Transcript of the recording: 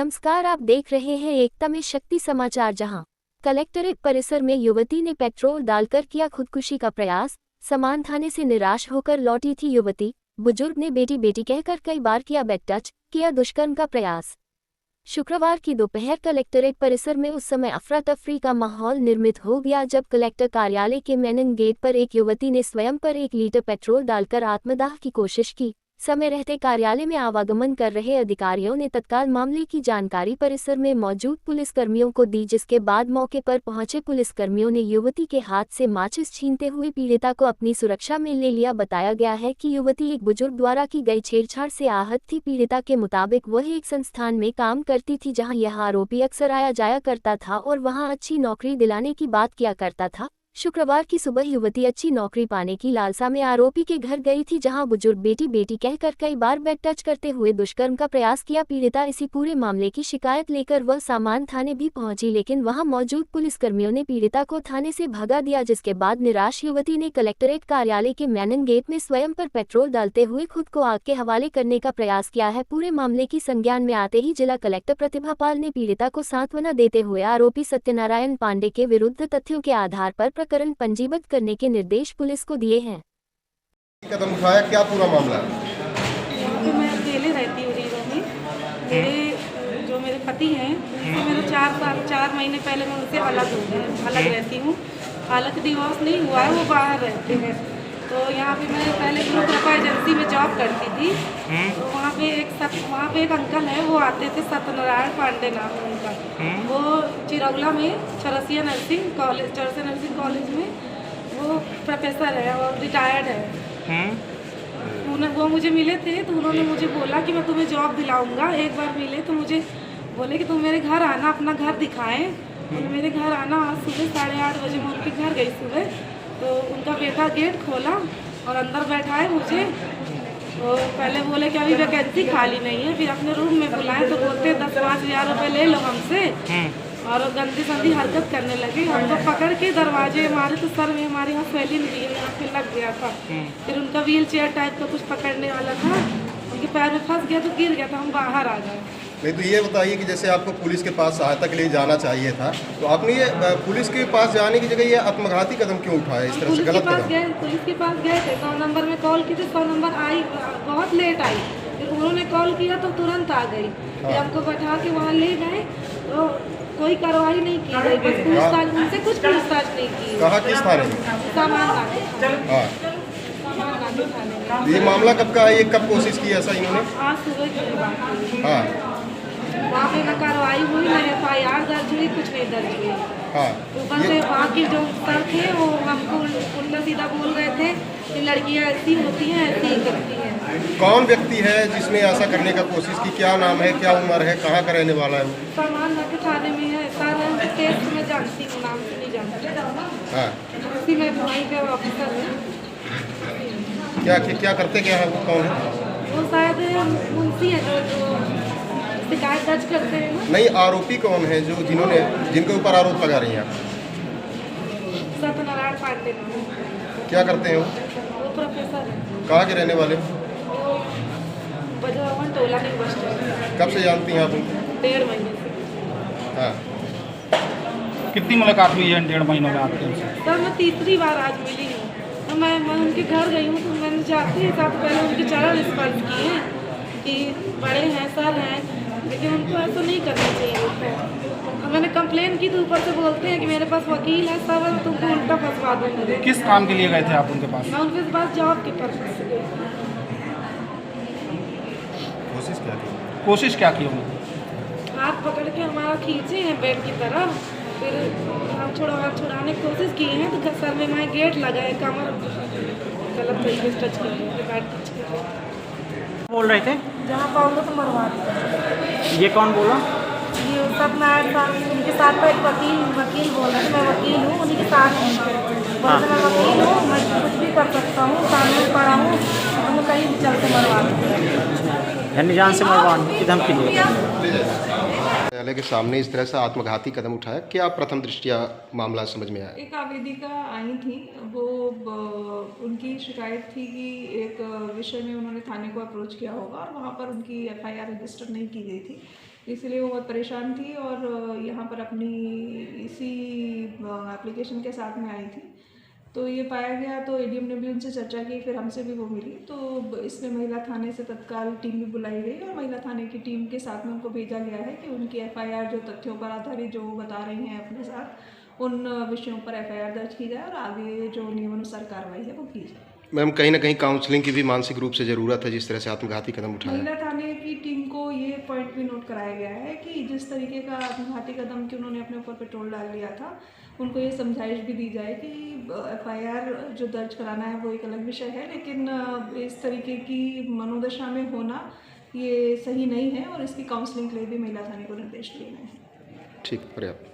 नमस्कार, आप देख रहे हैं एकता में शक्ति समाचार। जहां कलेक्ट्रेट परिसर में युवती ने पेट्रोल डालकर किया खुदकुशी का प्रयास। समान थाने से निराश होकर लौटी थी युवती। बुजुर्ग ने बेटी बेटी कहकर कई बार किया बेड टच, किया दुष्कर्म का प्रयास। शुक्रवार की दोपहर कलेक्ट्रेट परिसर में उस समय अफरा तफरी का माहौल निर्मित हो गया जब कलेक्टर कार्यालय के मेन गेट पर एक युवती ने स्वयं पर 1 लीटर पेट्रोल डालकर आत्मदाह की कोशिश की। समय रहते कार्यालय में आवागमन कर रहे अधिकारियों ने तत्काल मामले की जानकारी परिसर में मौजूद पुलिसकर्मियों को दी, जिसके बाद मौके पर पहुंचे पुलिसकर्मियों ने युवती के हाथ से माचिस छीनते हुए पीड़िता को अपनी सुरक्षा में ले लिया। बताया गया है कि युवती एक बुजुर्ग द्वारा की गई छेड़छाड़ से आहत थी। पीड़िता के मुताबिक वह एक संस्थान में काम करती थी जहां यह आरोपी अक्सर आया जाया करता था और वहां अच्छी नौकरी दिलाने की बात किया करता था। शुक्रवार की सुबह युवती अच्छी नौकरी पाने की लालसा में आरोपी के घर गई थी, जहां बुजुर्ग बेटी बेटी कहकर कई बार बेड टच करते हुए दुष्कर्म का प्रयास किया। पीड़िता इसी पूरे मामले की शिकायत लेकर वह सामान थाने भी पहुंची, लेकिन वहां मौजूद पुलिसकर्मियों ने पीड़िता को थाने से भगा दिया, जिसके बाद निराश युवती ने कलेक्ट्रेट कार्यालय के मेन गेट में स्वयं पर पेट्रोल डालते हुए खुद को आग के हवाले करने का प्रयास किया है। पूरे मामले की संज्ञान में आते ही जिला कलेक्टर प्रतिभा पाल ने पीड़िता को सांत्वना देते हुए आरोपी सत्यनारायण पांडे के विरुद्ध तथ्यों के आधार पर प्रकरण पंजीबद्ध करने के निर्देश पुलिस को दिए हैं। कदम उठाया, क्या पूरा मामला है? यहाँ पे मैं अकेले रहती हूँ रीवा में। मेरे जो मेरे पति हैं उनसे मेरे 4 महीने पहले मैं उनसे अलग रहती हूँ। हालांकि डिवोर्स नहीं हुआ है, वो बाहर रहते हैं। तो यहाँ पे मैं पहले गुरु कृपा एजेंसी में जॉब करती थी। तो वहाँ पे एक अंकल है, वो आते थे, सत्यनारायण पांडे नाम है उनका। वो चिरौला में चरसिया नर्सिंग कॉलेज में वो प्रोफेसर है और रिटायर्ड है। वो मुझे मिले थे तो उन्होंने मुझे बोला कि मैं तुम्हें जॉब दिलाऊंगा। एक बार मिले तो मुझे बोले कि तुम मेरे घर आना, अपना घर दिखाएं। तो मेरे घर आना। आज सुबह 8:30 बजे मैं उनके घर गई सुबह। तो उनका बेटा गेट खोला और अंदर बैठाए मुझे। तो पहले बोले कि अभी वैकेंसी खाली नहीं है, फिर अपने रूम में बुलाए तो बोलते 10-5 हज़ार रुपये ले लो हमसे। और गंदी संदी हरकत करने लगे। हमको पकड़ के दरवाजे मारे तो सर में हमारे यहाँ स्वेलिंग भी यहाँ पे लग गया था। फिर उनका व्हील चेयर टाइप का कुछ पकड़ने वाला था, उनके पैर में फंस गया तो गिर गया था, हम बाहर आ गए। नहीं तो ये बताइए कि जैसे आपको पुलिस के पास सहायता के लिए जाना चाहिए था, तो आपने ये पुलिस के पास जाने की जगह ये आत्मघाती कदम क्यों उठाया? इस तरह से गलत कदम। पुलिस के पास गए थे, 100 नंबर में कॉल की थी, 100 नंबर आई, बहुत लेट आई। फिर उन्होंने कॉल किया तो तुरंत आ गई। फिर हमको बैठा के वहाँ ले गए तो कोई कार्रवाई नहीं की गई, बस पूछताछ, उनसे कुछ पूछताछ नहीं की। कहाँ किस थाने में? सामान ये मामला कब का है? ये कब कोशिश की ऐसा इन्होंने? आज सुबह की बात हुई। हाँ, वहाँ पे ना कार्रवाई हुई, ना FIR दर्ज हुई, कुछ नहीं दर्ज हुई। हाँ। ऊपर से वहाँ के जो सर थे वो हमको उल्टा सीधा बोल रहे थे कि लड़कियाँ ऐसी होती हैं, ऐसी ही करती हैं। कौन व्यक्ति है जिसने ऐसा करने का कोशिश की? क्या नाम है, क्या उम्र है, कहाँ का रहने वाला है वो? सामान के थाने में है सर, केस में जानती हूँ, नाम से नहीं जानती। हाँ, उसी में वहीं के ऑफिसर है। क्या करते क्या है वो? कौन है वो? शायद मुंशी है जो शिकायत दर्ज करते हैं ना। नहीं, आरोपी कौन है जो जिनके ऊपर आरोप लगा रही हैं? सत्यनारायण पांडे। क्या करते हैं वो प्रोफेसर है। कहाँ के रहने वाले? वो बजरावन टोला नहीं, बस स्टैंड। कब से जानती हैं आप उनको? 1.5 महीने से। हाँ। कितनी मुलाकात हुई है 1.5 महीनों में आपके? सर मैं तीसरी बार आज मिली हूँ। तो मैं उनके घर गई हूँ तो मैंने जाती है साथ पहले उनके चरण स्पर्श किए कि बड़े हैं, सर हैं, लेकिन उनको ऐसा नहीं करना चाहिए। मैंने कंप्लेन की तो ऊपर से बोलते हैं कि मेरे पास वकील है, सब है, तुमको उल्टा फंसवा दूँगी। किस काम के लिए गए थे आप उनके पास? मैं उनके पास जॉब के पर्पज से गई। कोशिश क्या की? उन्होंने? हाथ पकड़ के हमारा खींचे हैं बेड की तरफ, फिर हम छुड़ाने की कोशिश की हैं तो सर में मैं गेट लगाए, कमर गलत तरीके से टच कर रहे। बोल रहे थे जहाँ पाऊंगा तो मरवा दिया। ये कौन बोला? ये सत्यनारायण साहब, उनके साथ का एक वकील बोल रहे थे, मैं वकील हूँ, उन्हीं के साथ हूँ। बोलते मैं वकील हूँ, मैं कुछ भी कर सकता हूँ, कानून पढ़ा हूँ, हमें कहीं भी चल के मरवा दूँ। जान से मरवाने की धमकी दी। न्यायालय के सामने इस तरह से आत्मघाती कदम उठाया, क्या प्रथम दृष्टिया मामला समझ में आया? एक आवेदिका आई थी, वो उनकी शिकायत थी कि एक विषय में उन्होंने थाने को अप्रोच किया होगा और वहाँ पर उनकी FIR रजिस्टर नहीं की गई थी, इसलिए वो बहुत परेशान थी और यहाँ पर अपनी इसी एप्लीकेशन के साथ में आई थी। तो ये पाया गया तो एडीएम ने भी उनसे चर्चा की, फिर हमसे भी वो मिली, तो इसमें महिला थाने से तत्काल टीम भी बुलाई गई और महिला थाने की टीम के साथ में उनको भेजा गया है कि उनकी एफआईआर जो तथ्यों पर आधारित जो बता रही हैं अपने साथ, उन विषयों पर एफआईआर दर्ज की जाए और आगे जो नियमानुसार कार्रवाई है वो की जाए। मैम कहीं ना कहीं काउंसलिंग की भी मानसिक रूप से ज़रूरत है, जिस तरह से आत्मघाती कदम उठाया। महिला थाने की टीम को ये पॉइंट भी नोट कराया गया है कि जिस तरीके का आत्मघाती कदम कि उन्होंने अपने ऊपर पेट्रोल डाल लिया था, उनको ये समझाइश भी दी जाए कि एफआईआर जो दर्ज कराना है वो एक अलग विषय है, लेकिन इस तरीके की मनोदशा में होना ये सही नहीं है और इसकी काउंसलिंग के लिए भी महिला थाने को निर्देश दिए गए हैं। ठीक, पर्याप्त।